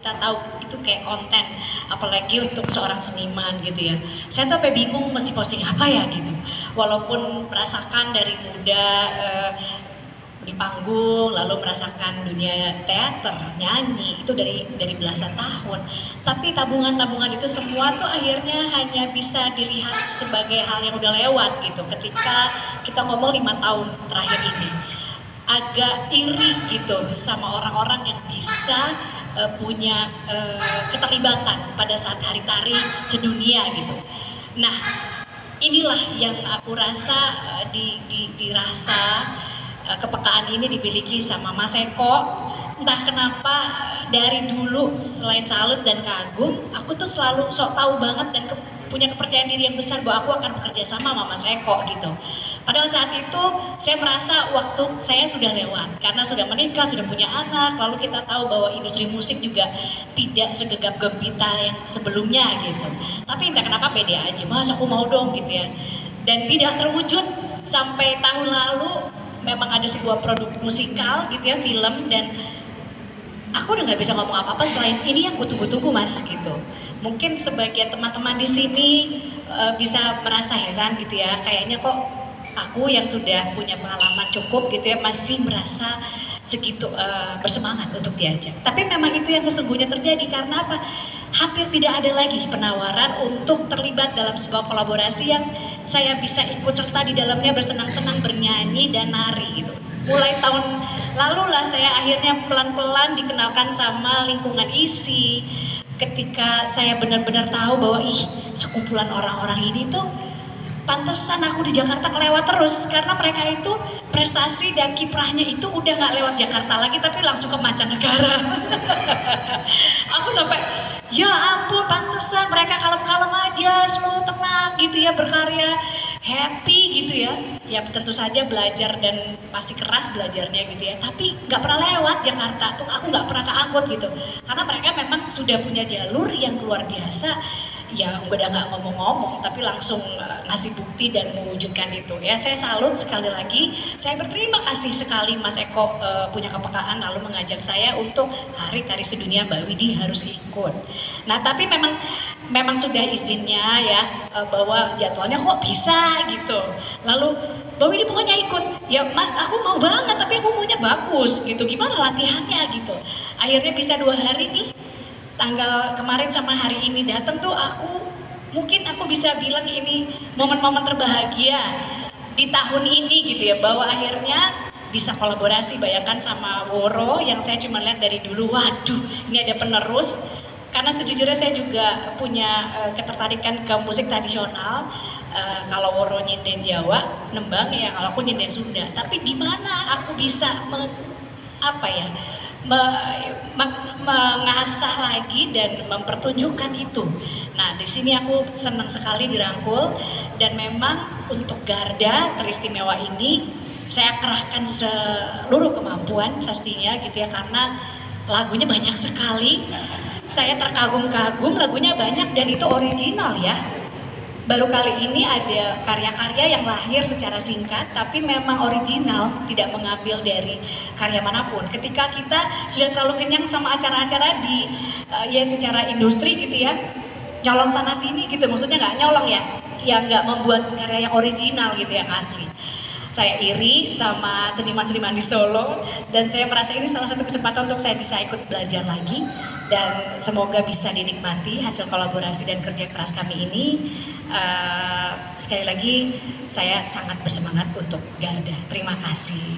kita tahu itu kayak konten, apalagi untuk seorang seniman gitu ya. Saya tuh sampai bingung mesti posting apa ya gitu. Walaupun merasakan dari muda di panggung, lalu merasakan dunia teater, nyanyi, itu dari belasan tahun. Tapi tabungan-tabungan itu semua tuh akhirnya hanya bisa dilihat sebagai hal yang udah lewat gitu. Ketika kita ngomong 5 tahun terakhir ini, agak iri gitu sama orang-orang yang bisa punya keterlibatan pada saat hari tari sedunia gitu. Nah, inilah yang aku rasa dirasa kepekaan ini dimiliki sama Mas Eko. Entah kenapa dari dulu selain salut dan kagum, aku tuh selalu sok tahu banget dan punya kepercayaan diri yang besar bahwa aku akan bekerja sama Mas Eko gitu. Padahal saat itu saya merasa waktu saya sudah lewat karena sudah menikah, sudah punya anak, lalu kita tahu bahwa industri musik juga tidak segegap gempita yang sebelumnya gitu. Tapi entah kenapa pede aja, Mas aku mau dong gitu ya. Dan tidak terwujud sampai tahun lalu memang ada sebuah produk musikal gitu ya, film, dan aku udah nggak bisa ngomong apa-apa selain ini yang ku tunggu-tunggu Mas gitu. Mungkin sebagian teman-teman di sini bisa merasa heran gitu ya, kayaknya kok aku yang sudah punya pengalaman cukup gitu ya masih merasa segitu bersemangat untuk diajak. Tapi memang itu yang sesungguhnya terjadi karena apa? Hampir tidak ada lagi penawaran untuk terlibat dalam sebuah kolaborasi yang saya bisa ikut serta di dalamnya, bersenang-senang, bernyanyi dan nari gitu. Mulai tahun lalu lah saya akhirnya pelan-pelan dikenalkan sama lingkungan ISI. Ketika saya benar-benar tahu bahwa sekumpulan orang-orang ini tuh pantesan aku di Jakarta kelewat terus karena mereka itu prestasi dan kiprahnya itu udah nggak lewat Jakarta lagi tapi langsung ke mancanegara. Aku sampai ya ampun pantesan mereka kalem-kalem aja, slow, tenang gitu ya, berkarya, happy gitu ya. Ya tentu saja belajar dan pasti keras belajarnya gitu ya, tapi nggak pernah lewat Jakarta tuh, aku nggak pernah keangkut gitu karena mereka memang sudah punya jalur yang luar biasa. Ya udah nggak ngomong-ngomong tapi langsung ngasih bukti dan mewujudkan itu ya. Saya salut sekali lagi, saya berterima kasih sekali Mas Eko punya kepekaan lalu mengajak saya untuk Hari Tari Sedunia Mbak Widi harus ikut. Nah tapi memang sudah izinnya ya bahwa jadwalnya kok bisa gitu. Lalu Mbak Widi pokoknya ikut, ya Mas aku mau banget tapi aku maunya bagus gitu, gimana latihannya gitu. Akhirnya bisa 2 hari nih, tanggal kemarin sama hari ini datang tuh mungkin aku bisa bilang ini momen-momen terbahagia di tahun ini gitu ya, bahwa akhirnya bisa kolaborasi, bayangkan sama Woro yang saya cuma lihat dari dulu, waduh ini ada penerus. Karena sejujurnya saya juga punya ketertarikan ke musik tradisional. Kalau Woro nyinden Jawa, nembang ya, kalau aku nyinden Sunda. Tapi di mana aku bisa mengasah lagi dan mempertunjukkan itu. Nah di sini aku senang sekali dirangkul dan memang untuk Garda teristimewa ini saya kerahkan seluruh kemampuan pastinya gitu ya, karena lagunya banyak sekali. Saya terkagum-kagum, lagunya banyak dan itu original ya. Baru kali ini ada karya-karya yang lahir secara singkat tapi memang original, tidak mengambil dari karya manapun. Ketika kita sudah terlalu kenyang sama acara-acara di ya secara industri gitu ya, nyolong sana sini gitu, maksudnya nggak nyolong ya, yang nggak membuat karya yang original gitu, yang asli. Saya iri sama seniman-seniman di Solo dan saya merasa ini salah satu kesempatan untuk saya bisa ikut belajar lagi dan semoga bisa dinikmati hasil kolaborasi dan kerja keras kami ini. Sekali lagi saya sangat bersemangat untuk Garda. Terima kasih.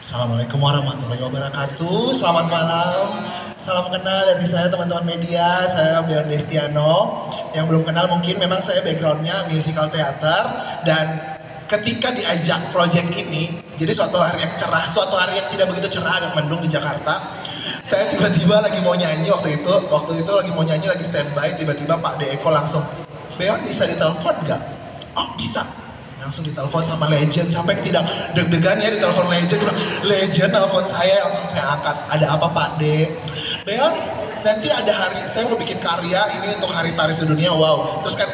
Assalamualaikum warahmatullahi wabarakatuh. Selamat malam. Salam kenal dari saya teman-teman media. Saya Beon Destiano. Yang belum kenal mungkin memang saya backgroundnya musical theater, dan ketika diajak project ini, jadi suatu hari yang cerah, suatu hari yang tidak begitu cerah, agak mendung di Jakarta. Saya tiba-tiba lagi mau nyanyi waktu itu lagi mau nyanyi, lagi standby, tiba-tiba Pak De Eko langsung, Beon bisa ditelepon nggak? Oh bisa. Langsung ditelepon sama legend, sampai tidak deg-degan ya ditelepon legend, legend telepon saya, langsung saya angkat. Ada apa Pak De? Beon, nanti ada hari, saya mau bikin karya ini untuk Hari Tari Sedunia, wow. Terus kan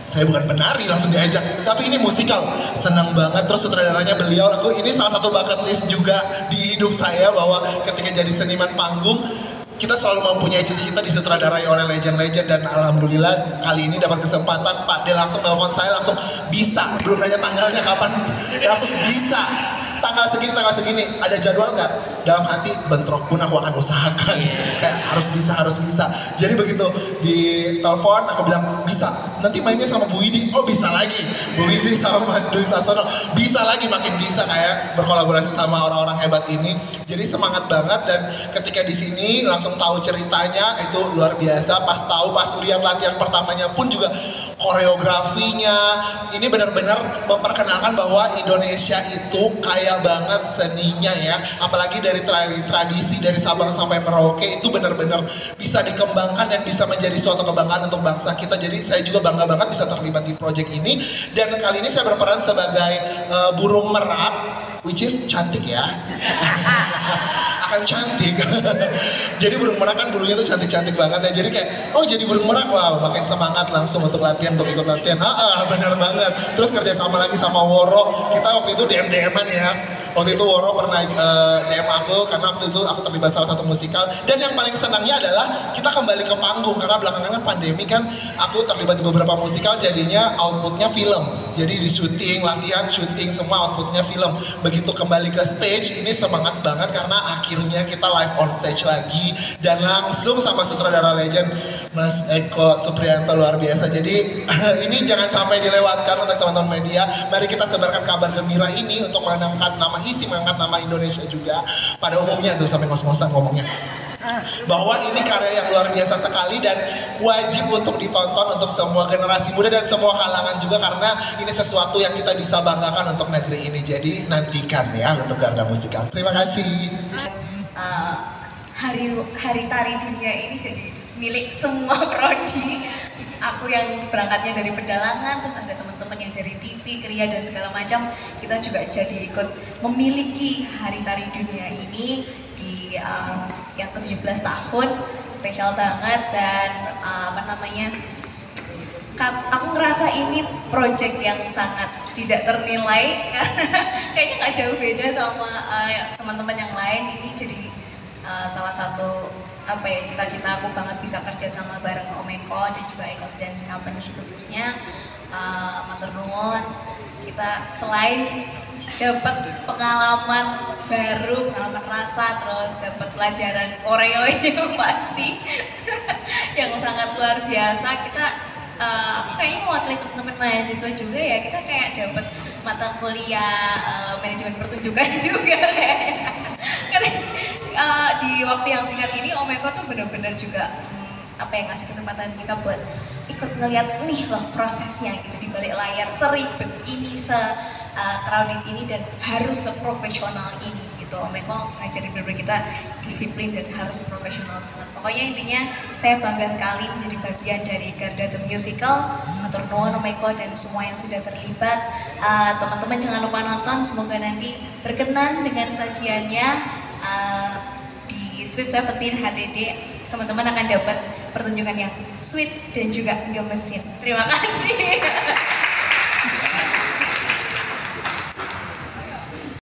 saya bukan penari langsung diajak, tapi ini musikal, senang banget. Terus sutradaranya beliau, aku ini salah satu bucket list juga di hidup saya, bahwa ketika jadi seniman panggung kita selalu mempunyai cita-cita disutradarai oleh legend-legend, dan alhamdulillah kali ini dapat kesempatan. Pak De langsung nelfon saya, langsung bisa, belum nanya tanggalnya kapan, langsung bisa, tanggal segini, ada jadwal nggak? Dalam hati bentrok pun aku akan usahakan, kayak harus bisa. Jadi begitu di telepon aku bilang bisa, nanti mainnya sama Bu Widi, oh bisa lagi, Bu Widi sama Mas Dwi Sasono, bisa lagi, makin bisa kayak berkolaborasi sama orang-orang hebat ini. Jadi semangat banget, dan ketika di sini langsung tahu ceritanya itu luar biasa. Pas lihat latihan pertamanya pun juga koreografinya ini benar-benar memperkenalkan bahwa Indonesia itu kaya banget seninya ya, apalagi dari tradisi dari Sabang sampai Merauke itu benar-benar bisa dikembangkan dan bisa menjadi suatu kebanggaan untuk bangsa kita. Jadi saya juga bangga banget bisa terlibat di project ini, dan kali ini saya berperan sebagai burung merak, which is cantik ya. Akan cantik. Jadi burung merak kan burungnya tuh cantik-cantik banget ya. Jadi kayak, oh jadi burung merak, wow, makin semangat langsung untuk latihan, untuk ikut latihan. Benar banget. Terus kerja sama lagi sama Woro. Kita waktu itu DM-an ya. Waktu itu Woro pernah DM aku karena waktu itu aku terlibat salah satu musikal, dan yang paling senangnya adalah kita kembali ke panggung karena belakangan kan pandemi kan, aku terlibat di beberapa musikal, jadinya outputnya film. Jadi di syuting, latihan, syuting, semua outputnya film. Begitu kembali ke stage, ini semangat banget karena akhirnya kita live on stage lagi, dan langsung sama sutradara legend Mas Eko Supriyanto, luar biasa. Jadi ini jangan sampai dilewatkan untuk teman-teman media. Mari kita sebarkan kabar gembira ini untuk mengangkat nama mengangkat nama Indonesia juga. Pada umumnya tuh sampai ngos-ngosan ngomongnya, bahwa ini karya yang luar biasa sekali dan wajib untuk ditonton untuk semua generasi muda dan semua kalangan juga, karena ini sesuatu yang kita bisa banggakan untuk negeri ini. Jadi nantikan ya untuk Garda Musikal. Terima kasih. Hari Tari Dunia ini jadi milik semua prodi. Aku yang berangkatnya dari pedalangan, terus ada teman-teman yang dari TV, Kriya dan segala macam. Kita juga jadi ikut memiliki Hari Tari Dunia ini di yang ke-17 tahun, spesial banget. Dan aku ngerasa ini project yang sangat tidak ternilai karena kayaknya nggak jauh beda sama teman-teman yang lain. Ini jadi salah satu cita-cita aku banget bisa kerja sama bareng Om Eko dan juga Eko Dance Company khususnya. Matur nuwun, kita selain dapat pengalaman baru, pengalaman rasa, terus dapat pelajaran koreo yang pasti yang sangat luar biasa. Kita aku kayaknya mewakili teman-teman mahasiswa juga ya, kita kayak dapat mata kuliah manajemen pertunjukan juga kayaknya. Karena di waktu yang singkat ini Om Eko tuh benar-benar juga ngasih kesempatan kita buat ikut ngeliat nih loh prosesnya gitu di balik layar, seribet ini, crowded ini, dan harus seprofesional ini gitu. Om Eko ngajarin bener-bener kita disiplin dan harus profesional banget. Pokoknya intinya saya bangga sekali menjadi bagian dari Garda The Musical. Matur nuwun Om Eko dan semua yang sudah terlibat. Teman-teman jangan lupa nonton, semoga nanti berkenan dengan sajiannya. Di Sweet 17 HTD teman-teman akan dapat pertunjukan yang sweet dan juga gemesin. Terima kasih.